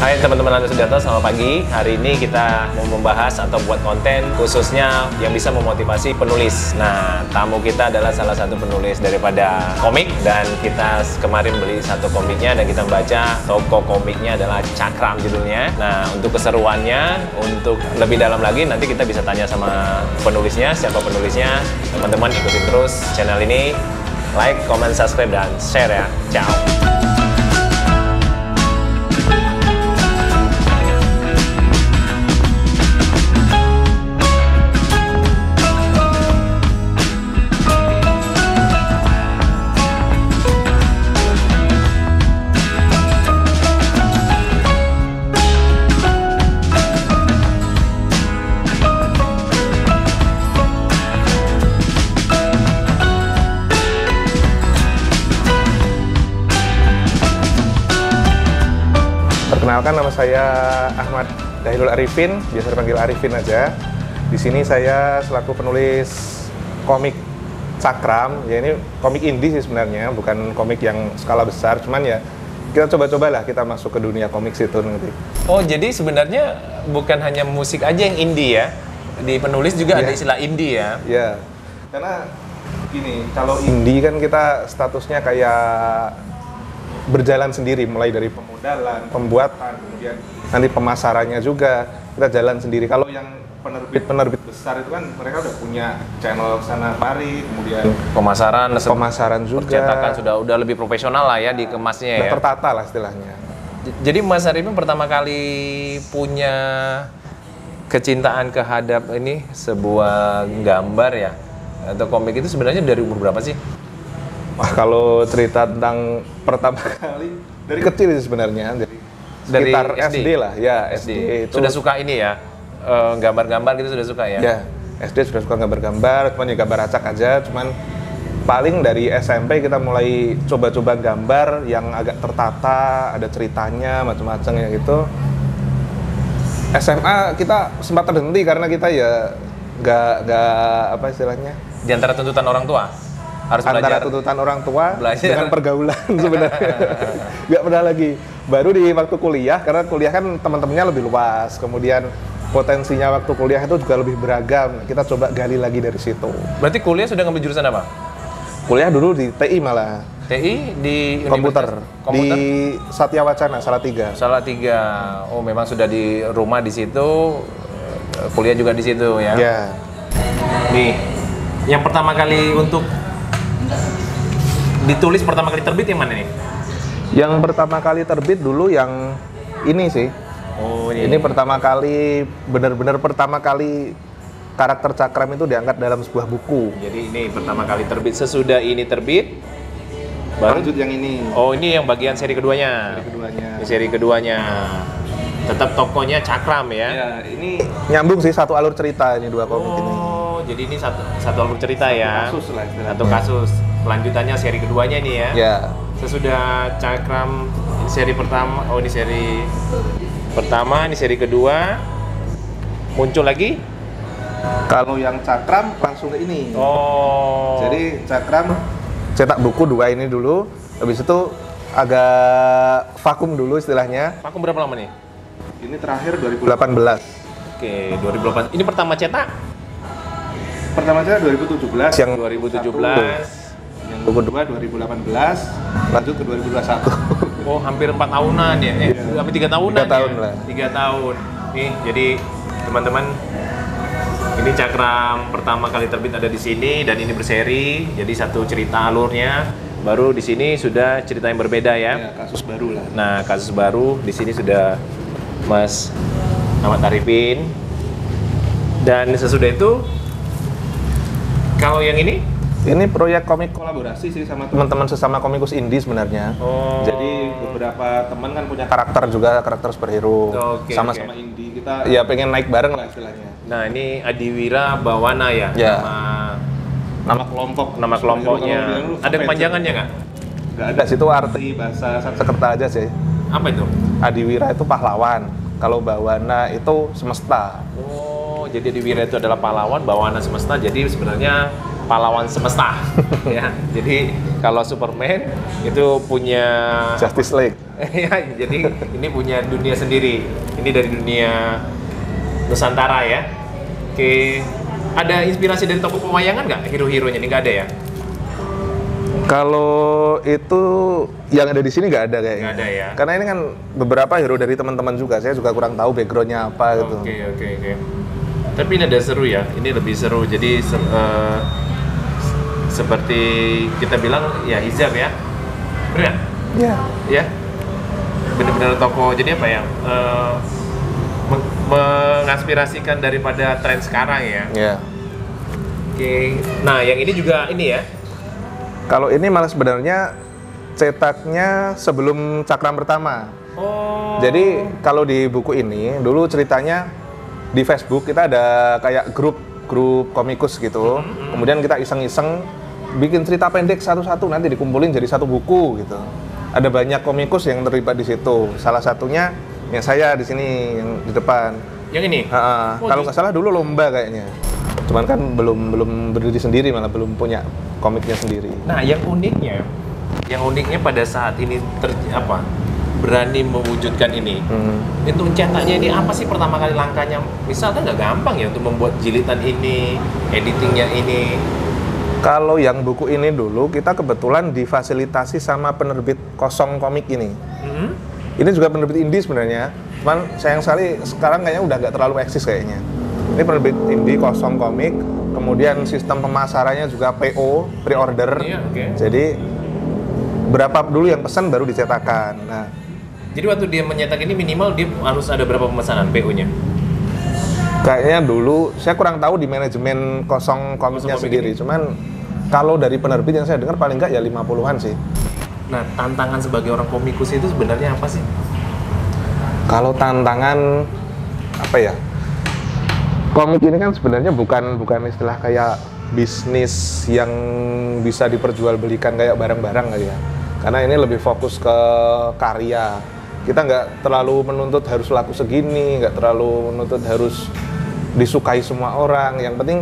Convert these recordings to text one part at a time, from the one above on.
Hai teman-teman Anda Sudarto, selamat pagi. Hari ini kita mau membahas atau buat konten khususnya yang bisa memotivasi penulis. Nah, tamu kita adalah salah satu penulis daripada komik, dan kita kemarin beli satu komiknya dan kita baca. Toko komiknya adalah Cakram judulnya. Nah, untuk keseruannya, untuk lebih dalam lagi nanti kita bisa tanya sama penulisnya, siapa penulisnya. Teman-teman ikutin terus channel ini, like, comment, subscribe, dan share ya. Ciao. Perkenalkan, nama saya Ahmad Dahilul Arifin, biasa dipanggil Arifin aja. Di sini saya selaku penulis komik Cakram. Ya, ini komik indie sih sebenarnya, bukan komik yang skala besar. Cuman ya kita coba-cobalah kita masuk ke dunia komik situ nanti. Oh, jadi sebenarnya bukan hanya musik aja yang indie ya? Di penulis juga ada istilah indie ya? Iya, karena gini, kalau indie kan kita statusnya kayak berjalan sendiri, mulai dari pemodalan, pembuatan, kemudian nanti pemasarannya juga kita jalan sendiri. Kalau yang penerbit besar itu kan mereka udah punya channel sana mari, kemudian pemasaran juga, percetakan sudah lebih profesional lah ya, dikemasnya ya, tertata lah istilahnya. Jadi Mas Arifin pertama kali punya kecintaan kehadap ini sebuah gambar ya atau komik itu sebenarnya dari umur berapa sih? Wah, kalau cerita tentang pertama kali dari kecil sih sebenarnya, dari sekitar SD lah, ya SD. Itu sudah suka ini ya, gambar-gambar gitu sudah suka ya? Ya, SD sudah suka gambar-gambar, cuman ya gambar acak aja, cuman paling dari SMP kita mulai coba-coba gambar yang agak tertata, ada ceritanya, macam-macam ya gitu. SMA kita sempat terhenti karena kita ya nggak apa istilahnya? Di antara tuntutan orang tua? Harus antara belajar, tuntutan orang tua belajar dengan pergaulan sebenarnya. Nggak pernah lagi. Baru di waktu kuliah, karena kuliah kan teman-temannya lebih luas, kemudian potensinya waktu kuliah itu juga lebih beragam. Kita coba gali lagi dari situ. Berarti kuliah sudah ngambil jurusan apa? Kuliah dulu di TI malah. TI di komputer? Di Satya Wacana, Salatiga. Salatiga. Oh, memang sudah di rumah di situ, kuliah juga di situ ya? Ya. Nih, yang pertama kali untuk ditulis pertama kali terbit yang mana nih? Yang pertama kali terbit dulu yang ini sih. Oh, ini pertama kali, benar-benar pertama kali karakter Cakram itu diangkat dalam sebuah buku. Jadi ini pertama kali terbit. Sesudah ini terbit, baru lanjut yang ini. Oh, ini yang bagian seri keduanya. Seri keduanya. Tetap tokonya Cakram ya? Ya, ini nyambung sih, satu alur cerita ini dua komik ini. Oh, jadi ini satu alur cerita ya? Kasus lah istilahnya. Satu kasus. Lanjutannya seri keduanya nih ya? Ya. Sesudah Cakram seri pertama, oh ini seri pertama, ini seri kedua, muncul lagi? Kalau yang Cakram langsung ke ini. Oh. Jadi Cakram cetak buku dua ini dulu, habis itu agak vakum dulu istilahnya. Vakum berapa lama nih? Ini terakhir 2018. Oke, 2018. Ini pertama cetak? Pertama cetak 2017. Yang 2017. Yang kedua 2018, lanjut ke 2021. Oh, hampir 4 tahunan ya? Hampir 3 tahunan 3 tahun ya? lah. 3 tahun. Nih, jadi teman-teman, ini Cakram pertama kali terbit ada di sini dan ini berseri. Jadi satu cerita alurnya. Baru di sini sudah cerita yang berbeda ya? Ya, kasus baru lah. Nah, kasus baru di sini sudah Mas Ahmad Arifin. Dan sesudah itu, kalau yang ini? Ini proyek komik kolaborasi sih sama teman-teman sesama komikus indie sebenarnya. Oh. Jadi beberapa teman kan punya karakter juga, karakter superhero. Sama-sama indie, kita ya pengen naik bareng lah istilahnya. Nah, ini Adiwira Bawana ya? Ya. Nama kelompok. Nama kelompoknya. Ada kepanjangannya nggak? Nggak ada, situ arti bahasa Sanskerta aja sih. Apa itu? Adiwira itu pahlawan, kalau Bawana itu semesta. Oh, jadi Adiwira itu adalah pahlawan, Bawana semesta. Jadi sebenarnya pahlawan semesta. Ya, jadi kalau Superman itu punya Justice League. ya, jadi ini punya dunia sendiri. Ini dari dunia Nusantara ya. Oke, ada inspirasi dari tokoh pewayangan nggak hero-heronya? Ini nggak ada ya? Kalau itu yang ada di sini nggak ada kayaknya. Nggak ada ya? Karena ini kan beberapa hero dari teman-teman juga. Saya juga kurang tahu backgroundnya apa gitu. Oke. Tapi ini ada seru ya. Ini lebih seru. Jadi seperti kita bilang ya hijab ya. Bener nggak? Iya. Ya. Bener-bener tokoh. Jadi apa ya? Mengaspirasikan daripada tren sekarang ya. Iya. Oke. Nah, yang ini juga ini ya. Kalau ini malah sebenarnya cetaknya sebelum Cakram pertama. Oh. Jadi kalau di buku ini dulu ceritanya di Facebook kita ada kayak grup komikus gitu. Kemudian kita iseng-iseng bikin cerita pendek satu-satu, nanti dikumpulin jadi satu buku gitu. Ada banyak komikus yang terlibat di situ. Salah satunya ya saya di sini yang di depan. Yang ini? Kalau nggak salah dulu lomba kayaknya. Cuman kan belum berdiri sendiri, malah belum punya komiknya sendiri. Nah, yang uniknya pada saat ini berani mewujudkan ini. Untuk cetaknya ini apa sih pertama kali langkahnya? Misalnya nggak gampang ya untuk membuat jilitan ini, editingnya ini. Kalau yang buku ini dulu kita kebetulan difasilitasi sama penerbit Kosong Komik ini. Ini juga penerbit indie sebenarnya. Cuman sayang sekali sekarang kayaknya udah nggak terlalu eksis kayaknya. Ini penerbit indie Kosong Komik. Kemudian sistem pemasarannya juga PO, pre-order. Iya, okay. Jadi berapa dulu yang pesan baru dicetakan. Nah, jadi waktu dia mencetak ini minimal dia harus ada berapa pemesanan PO-nya? Kayaknya dulu saya kurang tahu di manajemen Kosong Komiknya sendiri. Ini. Cuman kalau dari penerbit yang saya dengar paling nggak ya 50-an sih. Nah, tantangan sebagai orang komikus itu sebenarnya apa sih? Kalau tantangan apa ya? Komik ini kan sebenarnya bukan istilah kayak bisnis yang bisa diperjualbelikan kayak barang-barang kali ya. Karena ini lebih fokus ke karya. Kita nggak terlalu menuntut harus laku segini, nggak terlalu menuntut harus disukai semua orang. Yang penting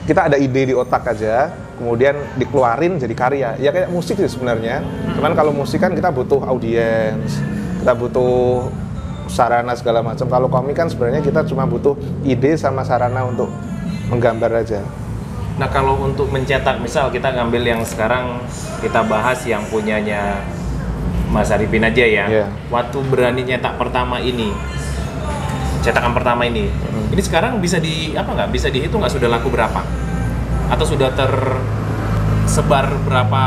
kita ada ide di otak aja, kemudian dikeluarin jadi karya. Ya kayak musik sih sebenarnya. Cuman kalau musik kan kita butuh audiens, kita butuh sarana segala macam. Kalau komik kan sebenarnya kita cuma butuh ide sama sarana untuk menggambar aja. Nah, kalau untuk mencetak, misal kita ngambil yang sekarang kita bahas yang punyanya Mas Arifin aja ya. Yeah. Waktu berani nyetak pertama ini, cetakan pertama ini sekarang bisa bisa dihitung nggak sudah laku berapa? Atau sudah tersebar berapa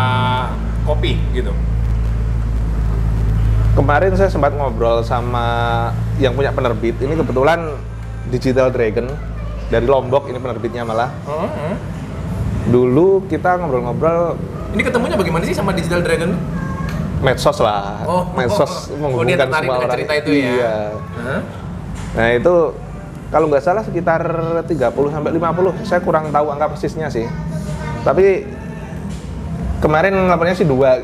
kopi gitu? Kemarin saya sempat ngobrol sama yang punya penerbit. Ini kebetulan Digital Dragon dari Lombok, ini penerbitnya malah. Dulu kita ngobrol-ngobrol. Ini ketemunya bagaimana sih sama Digital Dragon? Medsos lah. Medsos menghubungkan semua orang. Cerita itu ya. Iya. Nah itu kalau nggak salah sekitar 30-50. Saya kurang tahu angka persisnya sih. Tapi kemarin laporannya sih dua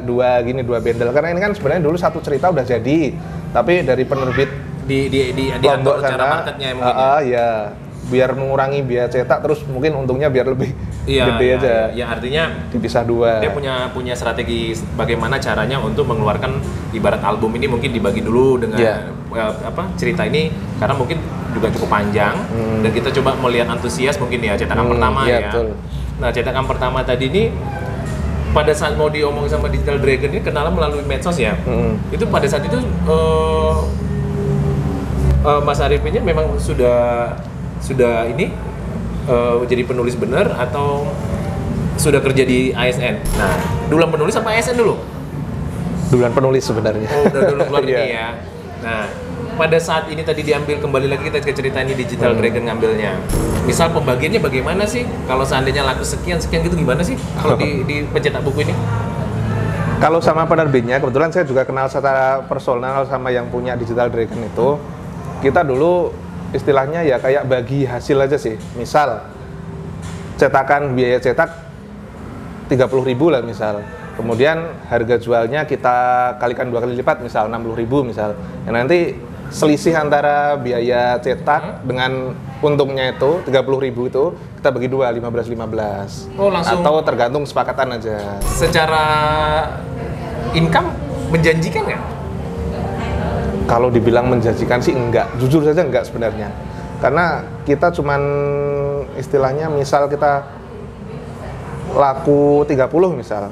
bendel, karena ini kan sebenarnya dulu satu cerita udah jadi, tapi dari penerbit diatur cara marketnya mungkin ya biar mengurangi biaya cetak, terus mungkin untungnya biar lebih gede aja. Ya artinya dipisah dua. Dia punya strategi bagaimana caranya untuk mengeluarkan ibarat album ini mungkin dibagi dulu dengan cerita ini karena mungkin juga cukup panjang dan kita coba melihat antusias mungkin ya cetakan pertama ya. Betul. Nah cetakan pertama tadi ini pada saat mau diomongin sama Digital Dragon ini kenalan melalui medsos ya. Itu pada saat itu Mas Arifinnya memang sudah jadi penulis benar atau sudah kerja di ASN? Nah, duluan penulis apa ASN dulu? Duluan penulis sebenarnya. Oh, udah dulu keluar ini ya. Nah, pada saat ini tadi diambil kembali lagi kita ke cerita ini Digital Dragon ngambilnya. Misal pembagiannya bagaimana sih? Kalau seandainya laku sekian gitu gimana sih kalau di pencetak buku ini? Kalau sama penerbitnya, kebetulan saya juga kenal secara personal sama yang punya Digital Dragon itu. Kita dulu istilahnya ya kayak bagi hasil aja sih. Misal cetakan biaya cetak 30.000 lah misal. Kemudian harga jualnya kita kalikan 2 kali lipat misal 60.000 misal. Ya nanti selisih antara biaya cetak dengan untungnya itu 30.000 itu kita bagi dua 15-15. Oh, langsung. Atau tergantung kesepakatan aja. Secara income menjanjikan nggak? Kalau dibilang menjanjikan sih enggak, jujur saja enggak sebenarnya. Karena kita cuman istilahnya misal kita laku 30 misal.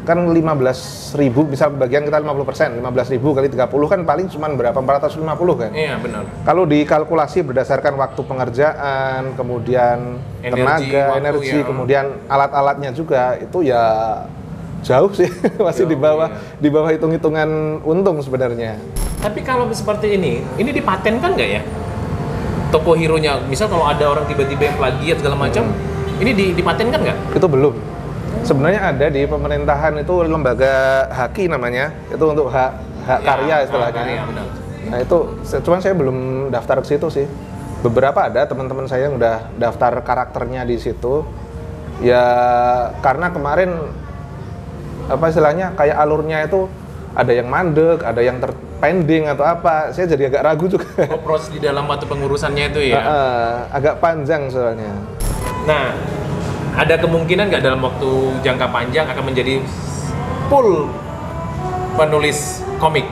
Kan 15.000, misal bagian kita 50%, 15.000 kali 30 kan paling cuma berapa? 450 kan? Iya, benar. Kalau dikalkulasi berdasarkan waktu pengerjaan, kemudian tenaga, energi, ya. kemudian alat-alatnya juga, itu ya jauh sih, masih di bawah hitung-hitungan untung sebenarnya. Tapi kalau seperti ini dipatenkan nggak ya? Toko hero-nya, misal kalau ada orang tiba-tiba yang plagiat segala macam, ini dipatenkan nggak? Itu belum. Sebenarnya ada di pemerintahan itu lembaga HAKI namanya, itu untuk hak karya istilahnya. Karya, benar. Nah itu, cuman saya belum daftar ke situ sih. Beberapa ada teman-teman saya yang udah daftar karakternya di situ. Ya karena kemarin apa istilahnya kayak alurnya itu ada yang mandek, ada yang terpending atau apa. Saya jadi agak ragu juga. Oh, proses di dalam waktu pengurusannya itu ya? Agak panjang soalnya. Nah, ada kemungkinan nggak dalam waktu jangka panjang akan menjadi full penulis komik?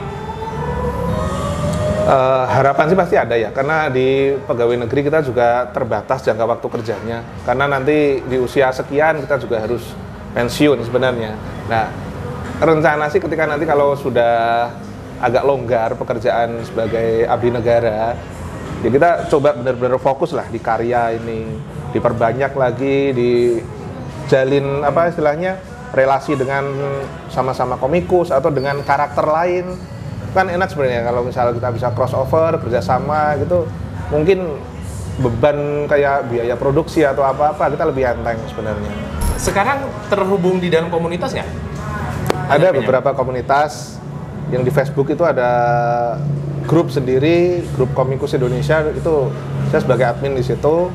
Harapan sih pasti ada ya, karena di pegawai negeri kita juga terbatas jangka waktu kerjanya. Karena nanti di usia sekian kita juga harus pensiun sebenarnya. Nah, rencana sih ketika nanti kalau sudah agak longgar pekerjaan sebagai abdi negara, ya kita coba benar-benar fokus lah di karya ini. Diperbanyak lagi, dijalin apa istilahnya relasi dengan sama-sama komikus atau dengan karakter lain, kan enak sebenarnya kalau misalnya kita bisa crossover kerjasama gitu. Mungkin beban kayak biaya produksi atau apa-apa kita lebih enteng sebenarnya. Sekarang terhubung di dalam komunitas nggak? Ada beberapa komunitas yang di Facebook itu ada grup sendiri, grup Komikus Indonesia, itu saya sebagai admin di situ.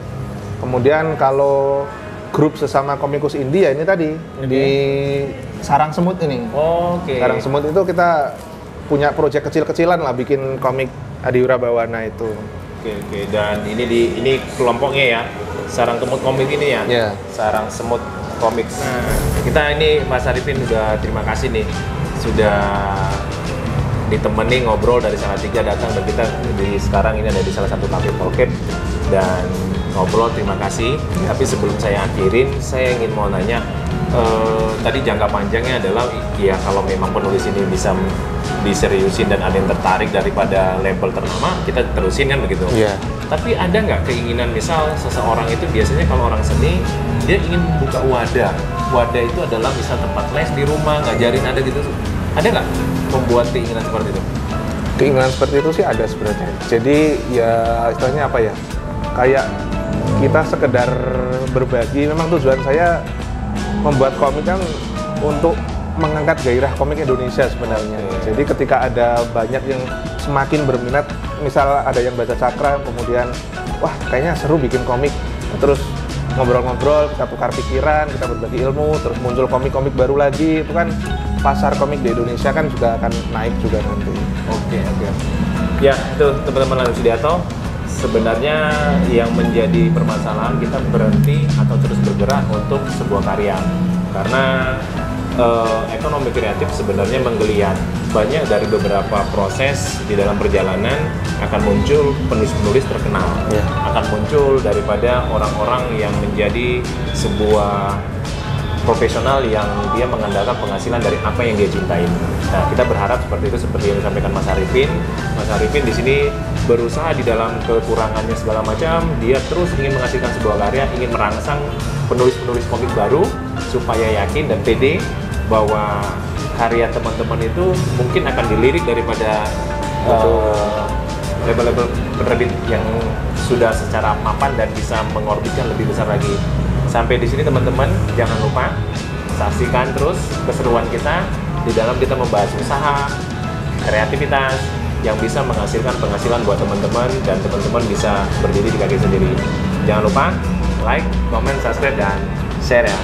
Kemudian kalau grup sesama komikus India ini tadi di Sarang Semut ini. Sarang Semut itu kita punya proyek kecil-kecilan lah bikin komik Adiwira Bawana itu. Oke. Dan ini kelompoknya ya. Sarang Semut komik ini ya. Yeah. Sarang Semut komik. Nah, kita ini Mas Arifin udah terima kasih nih sudah ditemani ngobrol dari Salatiga datang, dan kita sekarang ini ada di salah satu cafe Polkep dan ngobrol. Terima kasih. Tapi sebelum saya akhirin, saya ingin mau nanya, tadi jangka panjangnya adalah ya kalau memang penulis ini bisa diseriusin dan ada yang tertarik daripada label ternama, kita terusin kan begitu. Yeah. Tapi ada nggak keinginan, misal seseorang itu biasanya kalau orang seni dia ingin buka wadah itu adalah misal tempat les di rumah, ngajarin, ada gitu, ada nggak membuat keinginan seperti itu? Keinginan seperti itu sih ada sebenarnya. Jadi ya istilahnya apa ya, kayak kita sekedar berbagi. Memang tujuan saya membuat komik kan untuk mengangkat gairah komik Indonesia sebenarnya. Jadi ketika ada banyak yang semakin berminat, misal ada yang baca Cakra, kemudian wah kayaknya seru bikin komik, terus ngobrol-ngobrol, kita tukar pikiran, kita berbagi ilmu, terus muncul komik-komik baru lagi, itu kan pasar komik di Indonesia kan juga akan naik juga nanti. Oke. Ya, itu teman-teman Lanus Sudiarto. Sebenarnya yang menjadi permasalahan kita berhenti atau terus bergerak untuk sebuah karya, karena ekonomi kreatif sebenarnya menggeliat. Banyak dari beberapa proses di dalam perjalanan akan muncul penulis-penulis terkenal, akan muncul daripada orang-orang yang menjadi sebuah profesional yang dia mengandalkan penghasilan dari apa yang dia cintai. Nah, kita berharap seperti itu, seperti yang disampaikan Mas Arifin. Mas Arifin di sini berusaha di dalam kekurangannya segala macam, dia terus ingin menghasilkan sebuah karya, ingin merangsang penulis-penulis komik baru supaya yakin dan pede bahwa karya teman-teman itu mungkin akan dilirik daripada label-label penerbit yang sudah secara mapan dan bisa mengorbitkan lebih besar lagi. Sampai di sini teman-teman, jangan lupa saksikan terus keseruan kita di dalam kita membahas usaha, kreativitas yang bisa menghasilkan penghasilan buat teman-teman dan teman-teman bisa berdiri di kaki sendiri. Jangan lupa like, comment, subscribe, dan share ya.